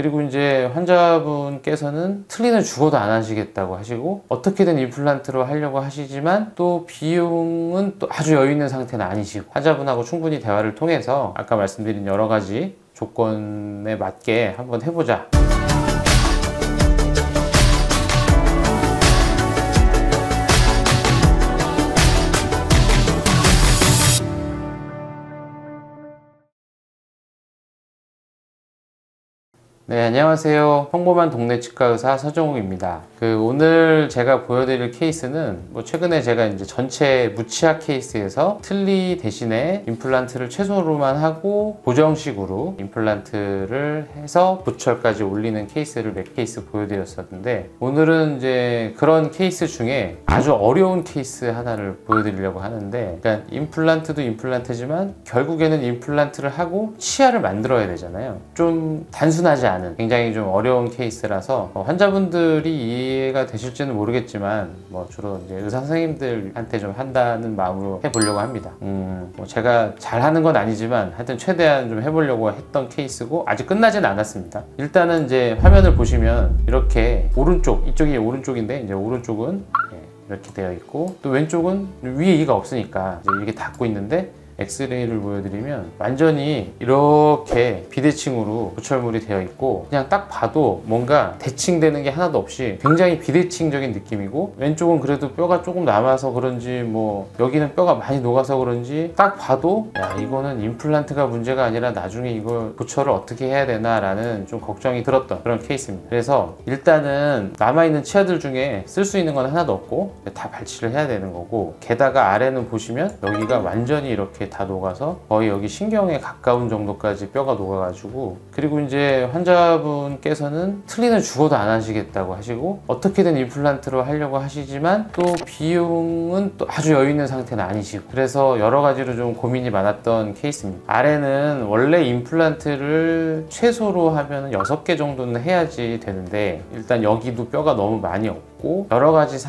그리고 이제 환자분께서는 틀니는 죽어도 안 하시겠다고 하시고 어떻게든 임플란트로 하려고 하시지만 또 비용은 또 아주 여유 있는 상태는 아니시고, 환자분하고 충분히 대화를 통해서 아까 말씀드린 여러 가지 조건에 맞게 한번 해보자. 네, 안녕하세요. 평범한 동네 치과 의사 서정욱입니다. 오늘 제가 보여드릴 케이스는 최근에 제가 이제 전체 무치아 케이스에서 틀니 대신에 임플란트를 최소로만 하고 고정식으로 임플란트를 해서 보철까지 올리는 케이스를 몇 케이스 보여드렸었는데, 오늘은 이제 그런 케이스 중에 아주 어려운 케이스 하나를 보여드리려고 하는데, 그러니까 임플란트도 임플란트지만 결국에는 임플란트를 하고 치아를 만들어야 되잖아요. 좀 단순하지 않은 굉장히 좀 어려운 케이스라서 환자분들이 이해가 되실지는 모르겠지만 주로 이제 의사 선생님들한테 좀 한다는 마음으로 해보려고 합니다. 제가 잘하는 건 아니지만 하여튼 최대한 좀 해보려고 했던 케이스고, 아직 끝나진 않았습니다. 일단은 이제 화면을 보시면 이렇게 오른쪽, 이쪽이 오른쪽인데 이제 오른쪽은 이렇게 되어 있고, 또 왼쪽은 위에 이가 없으니까 이제 이게 닫고 있는데, 엑스레이를 보여드리면 완전히 이렇게 비대칭으로 보철물이 되어 있고, 그냥 딱 봐도 뭔가 대칭되는 게 하나도 없이 굉장히 비대칭적인 느낌이고, 왼쪽은 그래도 뼈가 조금 남아서 그런지 여기는 뼈가 많이 녹아서 그런지 딱 봐도 야, 이거는 임플란트가 문제가 아니라 나중에 이걸 보철을 어떻게 해야 되나 라는 좀 걱정이 들었던 그런 케이스입니다. 그래서 일단은 남아있는 치아들 중에 쓸 수 있는 건 하나도 없고 다 발치를 해야 되는 거고, 게다가 아래는 보시면 여기가 완전히 이렇게 다 녹아서 거의 여기 신경에 가까운 정도까지 뼈가 녹아가지고, 그리고 이제 환자분께서는 틀니는 죽어도 안 하시겠다고 하시고 어떻게든 임플란트로 하려고 하시지만 또 비용은 또 아주 여유 있는 상태는 아니시고, 그래서 여러 가지로 좀 고민이 많았던 케이스입니다. 아래는 원래 임플란트를 최소로 하면 6개 정도는 해야지 되는데, 일단 여기도 뼈가 너무 많이 없고 여러 가지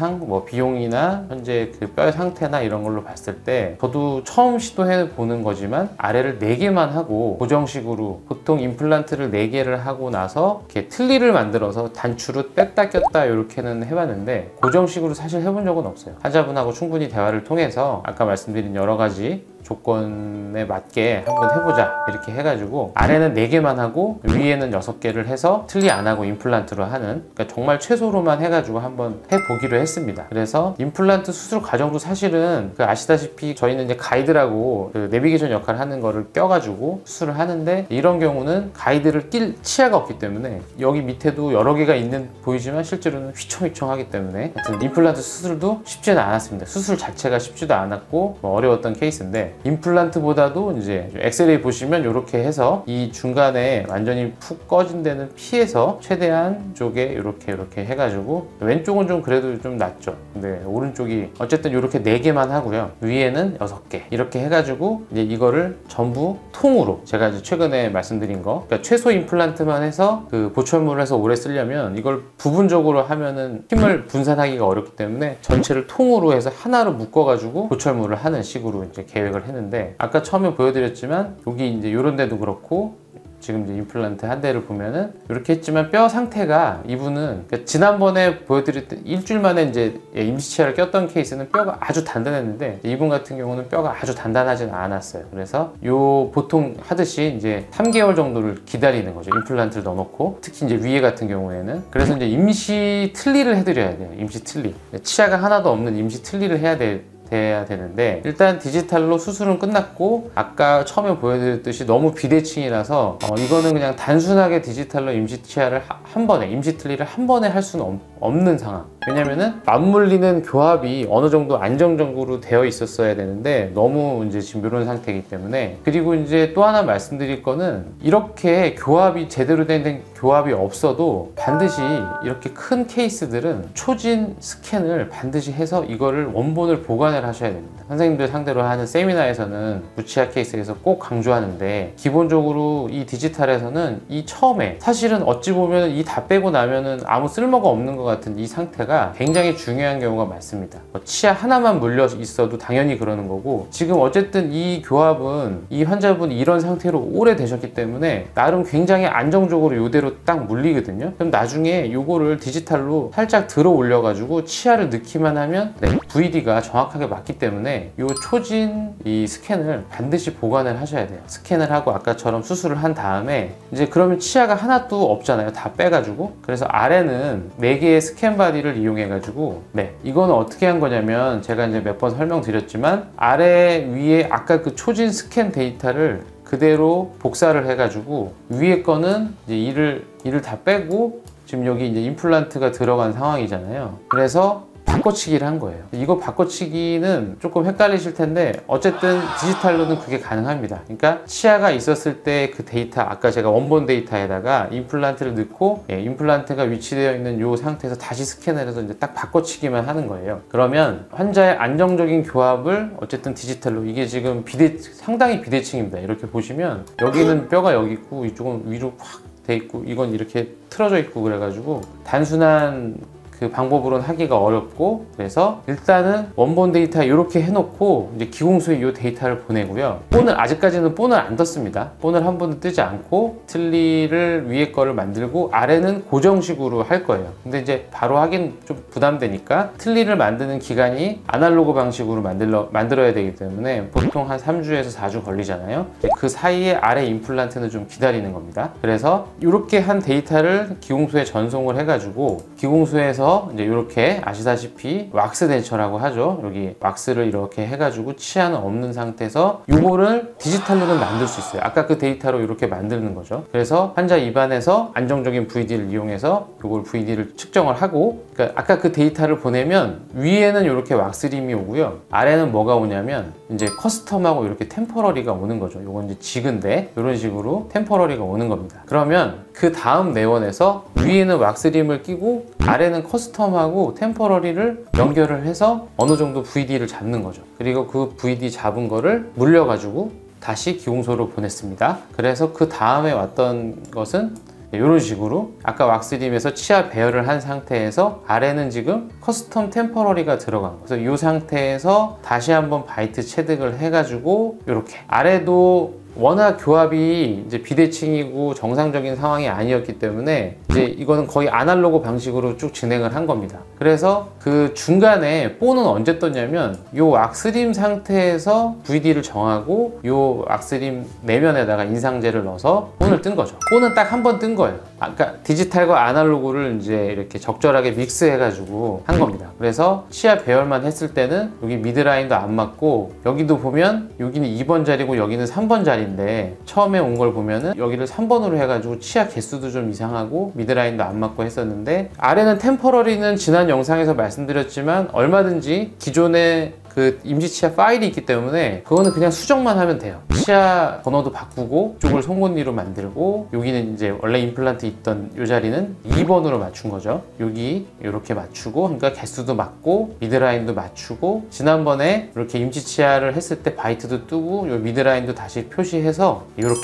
비용이나 현재 그 뼈의 상태나 이런 걸로 봤을 때 저도 처음 시도해 보는 거지만 아래를 4개만 하고 고정식으로, 보통 임플란트를 4개를 하고 나서 이렇게 틀니를 만들어서 단추로 뺐다 꼈다 이렇게는 해봤는데, 고정식으로 사실 해본 적은 없어요. 환자분하고 충분히 대화를 통해서 아까 말씀드린 여러 가지 조건에 맞게 한번 해보자 이렇게 해가지고 아래는 4개만 하고 위에는 6개를 해서 틀니 안 하고 임플란트로 하는, 그러니까 정말 최소로만 해가지고 한번 해보기로 했습니다. 그래서 임플란트 수술 과정도 사실은 아시다시피 저희는 이제 가이드라고 내비게이션 역할을 하는 거를 껴가지고 수술을 하는데, 이런 경우는 가이드를 낄 치아가 없기 때문에 여기 밑에도 여러 개가 있는 보이지만 실제로는 휘청휘청하기 때문에 하여튼 임플란트 수술도 쉽지는 않았습니다. 수술 자체가 쉽지도 않았고 어려웠던 케이스인데, 임플란트보다도 이제 엑스레이 보시면 이렇게 해서 이 중간에 완전히 푹 꺼진 데는 피해서 최대한 쪽에 이렇게 해가지고, 왼쪽은 좀 그래도 좀 낫죠. 근데 오른쪽이 어쨌든 이렇게 4개만 하고요, 위에는 6개 이렇게 해가지고 이제 이거를 전부 통으로, 제가 이제 최근에 말씀드린 거, 그러니까 최소 임플란트만 해서 보철물을 해서 오래 쓰려면 이걸 부분적으로 하면은 힘을 분산하기가 어렵기 때문에 전체를 통으로 해서 하나로 묶어가지고 보철물을 하는 식으로 이제 계획을 했는데, 아까 처음에 보여드렸지만 여기 이제 이런 데도 그렇고 지금 이제 임플란트 한 대를 보면은 이렇게 했지만 뼈 상태가, 이분은 그러니까 지난번에 보여드렸던 일주일 만에 이제 임시치아를 꼈던 케이스는 뼈가 아주 단단했는데, 이분 같은 경우는 뼈가 아주 단단하지는 않았어요. 그래서 보통 하듯이 이제 3개월 정도를 기다리는 거죠, 임플란트를 넣어놓고. 특히 이제 위에 같은 경우에는 그래서 이제 임시 틀니를 해드려야 돼요. 임시 틀니, 치아가 하나도 없는 임시 틀니를 해야 돼야 되는데, 일단 디지털로 수술은 끝났고 아까 처음에 보여드렸듯이 너무 비대칭이라서 이거는 그냥 단순하게 디지털로 임시치아를 임시 틀니를 한 번에 할 수는 없는 상황. 왜냐면은 맞물리는 교합이 어느 정도 안정적으로 되어 있었어야 되는데 너무 이제 지금 이런 상태이기 때문에. 그리고 이제 또 하나 말씀드릴 거는, 이렇게 교합이 제대로 된 교합이 없어도 반드시 이렇게 큰 케이스들은 초진 스캔을 반드시 해서 이거를 원본을 보관을 하셔야 됩니다. 선생님들 상대로 하는 세미나에서는 무치아 케이스에서 꼭 강조하는데, 기본적으로 이 디지털에서는 이 처음에 사실은 어찌 보면 이 다 빼고 나면은 아무 쓸모가 없는 것 같은 이 상태가 굉장히 중요한 경우가 많습니다. 치아 하나만 물려 있어도 당연히 그러는 거고, 지금 어쨌든 이 교합은 이 환자분이 이런 상태로 오래 되셨기 때문에 나름 굉장히 안정적으로 이대로 딱 물리거든요. 그럼 나중에 요거를 디지털로 살짝 들어 올려 가지고 치아를 넣기만 하면 VD가 정확하게 맞기 때문에 요 초진 이 스캔을 반드시 보관을 하셔야 돼요. 스캔을 하고 아까처럼 수술을 한 다음에 이제 그러면 치아가 하나도 없잖아요. 다 빼가지고. 그래서 아래는 4개의 스캔 바디를 이용해 가지고, 이거는 어떻게 한 거냐면 제가 이제 몇 번 설명드렸지만 아래 위에 아까 그 초진 스캔 데이터를 그대로 복사를 해가지고 위에 거는 이제 이를 다 빼고 지금 여기 이제 임플란트가 들어간 상황이잖아요. 그래서 바꿔치기를 한 거예요. 이거 바꿔치기는 조금 헷갈리실 텐데 어쨌든 디지털로는 그게 가능합니다. 그러니까 치아가 있었을 때 그 데이터, 아까 제가 원본 데이터에다가 임플란트를 넣고 임플란트가 위치되어 있는 이 상태에서 다시 스캔을 해서 이제 딱 바꿔치기만 하는 거예요. 그러면 환자의 안정적인 교합을 어쨌든 디지털로, 이게 지금 상당히 비대칭입니다. 이렇게 보시면 여기는 뼈가 여기 있고 이쪽은 위로 확 돼 있고 이건 이렇게 틀어져 있고, 그래가지고 단순한 그 방법으로는 하기가 어렵고, 그래서 일단은 원본 데이터 이렇게 해놓고 이제 기공소에 이 데이터를 보내고요. 아직까지는 본을 안 떴습니다. 본을 한 번도 뜨지 않고 틀니를 위에 거를 만들고 아래는 고정식으로 할 거예요. 근데 이제 바로 하긴 좀 부담되니까 틀니를 만드는 기간이 아날로그 방식으로 만들어야 되기 때문에 보통 한 3주에서 4주 걸리잖아요. 그 사이에 아래 임플란트는 좀 기다리는 겁니다. 그래서 이렇게 한 데이터를 기공소에 전송을 해가지고 기공소에서 이제 이렇게 아시다시피 왁스 덴처라고 하죠. 여기 왁스를 이렇게 해가지고 치아는 없는 상태에서 이거를 디지털로는 만들 수 있어요. 아까 그 데이터로 이렇게 만드는 거죠. 그래서 환자 입안에서 안정적인 VD를 이용해서 이걸 VD를 측정을 하고, 그러니까 아까 그 데이터를 보내면 위에는 이렇게 왁스림이 오고요. 아래는 뭐가 오냐면 이제 커스텀하고 이렇게 템포러리가 오는 거죠. 이건 이제 지근데 이런 식으로 템포러리가 오는 겁니다. 그러면 그 다음 내원에서 위에는 왁스림을 끼고 아래는 커스텀하고 템포러리를 연결을 해서 어느 정도 VD를 잡는 거죠. 그리고 그 VD 잡은 거를 물려가지고 다시 기공소로 보냈습니다. 그래서 그 다음에 왔던 것은 이런 식으로 아까 왁스림에서 치아 배열을 한 상태에서 아래는 지금 커스텀 템포러리가 들어간 거예요. 그래서 이 상태에서 다시 한번 바이트 체득을 해가지고 이렇게 아래도 워낙 교합이 이제 비대칭이고 정상적인 상황이 아니었기 때문에 이제 이거는 거의 아날로그 방식으로 쭉 진행을 한 겁니다. 그래서 그 중간에 본은 언제 떴냐면 이 왁스림 상태에서 VD를 정하고 이 왁스림 내면에다가 인상제를 넣어서 본을 뜬 거죠. 본은 딱 한 번 뜬 거예요. 아까 디지털과 아날로그를 이제 이렇게 적절하게 믹스해가지고 한 겁니다. 그래서 치아 배열만 했을 때는 여기 미드라인도 안 맞고, 여기도 보면 여기는 2번 자리고 여기는 3번 자리인데 처음에 온 걸 보면은 여기를 3번으로 해가지고 치아 개수도 좀 이상하고 미드라인도 안 맞고 했었는데, 아래는 템포러리는 지난 영상에서 말씀드렸지만 얼마든지 기존에 그 임시치아 파일이 있기 때문에 그거는 그냥 수정만 하면 돼요. 치아 번호도 바꾸고 이쪽을 송곳니로 만들고, 여기는 이제 원래 임플란트 있던 이 자리는 2번으로 맞춘 거죠. 여기 이렇게 맞추고, 그러니까 개수도 맞고 미드라인도 맞추고, 지난번에 이렇게 임시치아를 했을 때 바이트도 뜨고 이 미드라인도 다시 표시해서 이렇게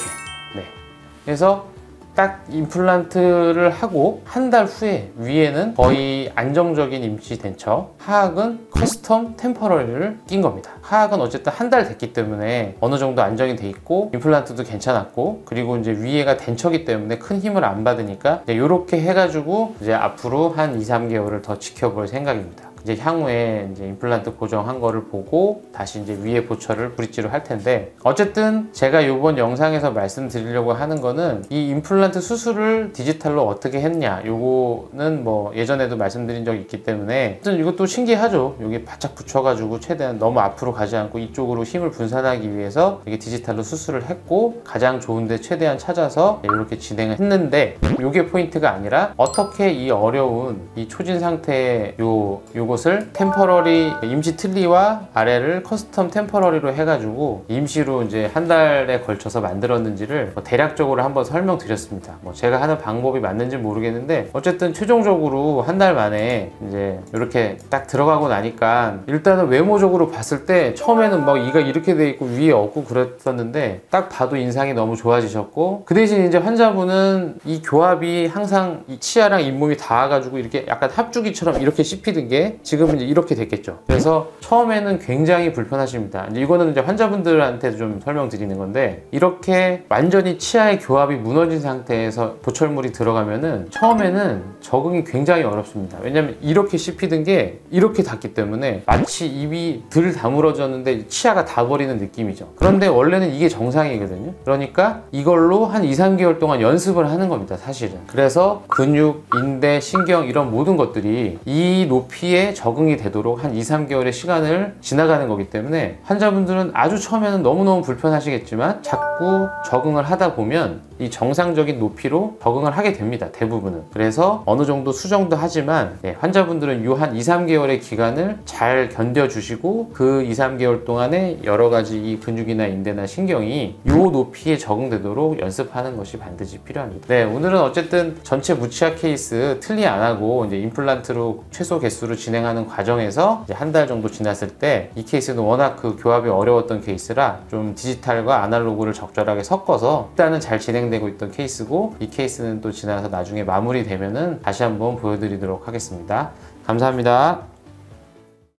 그래서 딱 임플란트를 하고 한 달 후에 위에는 거의 안정적인 임시 덴처, 하악은 커스텀 템포러리를 낀 겁니다. 하악은 어쨌든 한 달 됐기 때문에 어느 정도 안정이 돼 있고 임플란트도 괜찮았고, 그리고 이제 위에가 덴처기 때문에 큰 힘을 안 받으니까 이제 이렇게 해가지고 이제 앞으로 한 2-3개월을 더 지켜볼 생각입니다. 이제 향후에 이제 임플란트 고정한 거를 보고 다시 이제 위에 보철을 브릿지로 할 텐데, 어쨌든 제가 이번 영상에서 말씀드리려고 하는 거는 이 임플란트 수술을 디지털로 어떻게 했냐, 요거는 뭐 예전에도 말씀드린 적이 있기 때문에 이것도 신기하죠. 여기 바짝 붙여가지고 최대한 너무 앞으로 가지 않고 이쪽으로 힘을 분산하기 위해서 이게 디지털로 수술을 했고, 가장 좋은데 최대한 찾아서 이렇게 진행을 했는데, 요게 포인트가 아니라 어떻게 이 어려운 이 초진 상태의 요거 요것을 템퍼러리 임시 틀니와 아래를 커스텀 템퍼러리로 해가지고 임시로 이제 한 달에 걸쳐서 만들었는지를 대략적으로 한번 설명드렸습니다. 제가 하는 방법이 맞는지 모르겠는데 어쨌든 최종적으로 한 달 만에 이제 이렇게 딱 들어가고 나니까 일단은 외모적으로 봤을 때 처음에는 막 이가 이렇게 돼 있고 위에 없고 그랬었는데 딱 봐도 인상이 너무 좋아지셨고, 그 대신 이제 환자분은 이 교합이 항상 이 치아랑 잇몸이 닿아가지고 이렇게 약간 합주기처럼 이렇게 씹히던 게 지금은 이제 이렇게 됐겠죠. 그래서 처음에는 굉장히 불편하십니다. 이제 이거는 이제 환자분들한테 좀 설명드리는 건데, 이렇게 완전히 치아의 교합이 무너진 상태에서 보철물이 들어가면은 처음에는 적응이 굉장히 어렵습니다. 왜냐면 이렇게 씹히던 게 이렇게 닿기 때문에 마치 입이 덜 다물어졌는데 치아가 다 버리는 느낌이죠. 그런데 원래는 이게 정상이거든요. 그러니까 이걸로 한 2~3개월 동안 연습을 하는 겁니다, 사실은. 그래서 근육, 인대, 신경 이런 모든 것들이 이 높이에 적응이 되도록 한 2~3개월의 시간을 지나가는 거기 때문에 환자분들은 아주 처음에는 너무너무 불편하시겠지만 자꾸 적응을 하다 보면 이 정상적인 높이로 적응을 하게 됩니다, 대부분은. 그래서 어느 정도 수정도 하지만 환자분들은 요 한 2~3개월의 기간을 잘 견뎌주시고 그 2~3개월 동안에 여러 가지 이 근육이나 인대나 신경이 요 높이에 적응되도록 연습하는 것이 반드시 필요합니다. 네, 오늘은 어쨌든 전체 무치아 케이스 틀니 안 하고 이제 임플란트로 최소 개수로 진행하는 과정에서 이제 한 달 정도 지났을 때 이 케이스는 워낙 그 교합이 어려웠던 케이스라 좀 디지털과 아날로그를 적절하게 섞어서 일단은 잘 진행되고 있던 케이스고, 이 케이스는 또 지나서 나중에 마무리되면은 다시 한번 보여드리도록 하겠습니다. 감사합니다.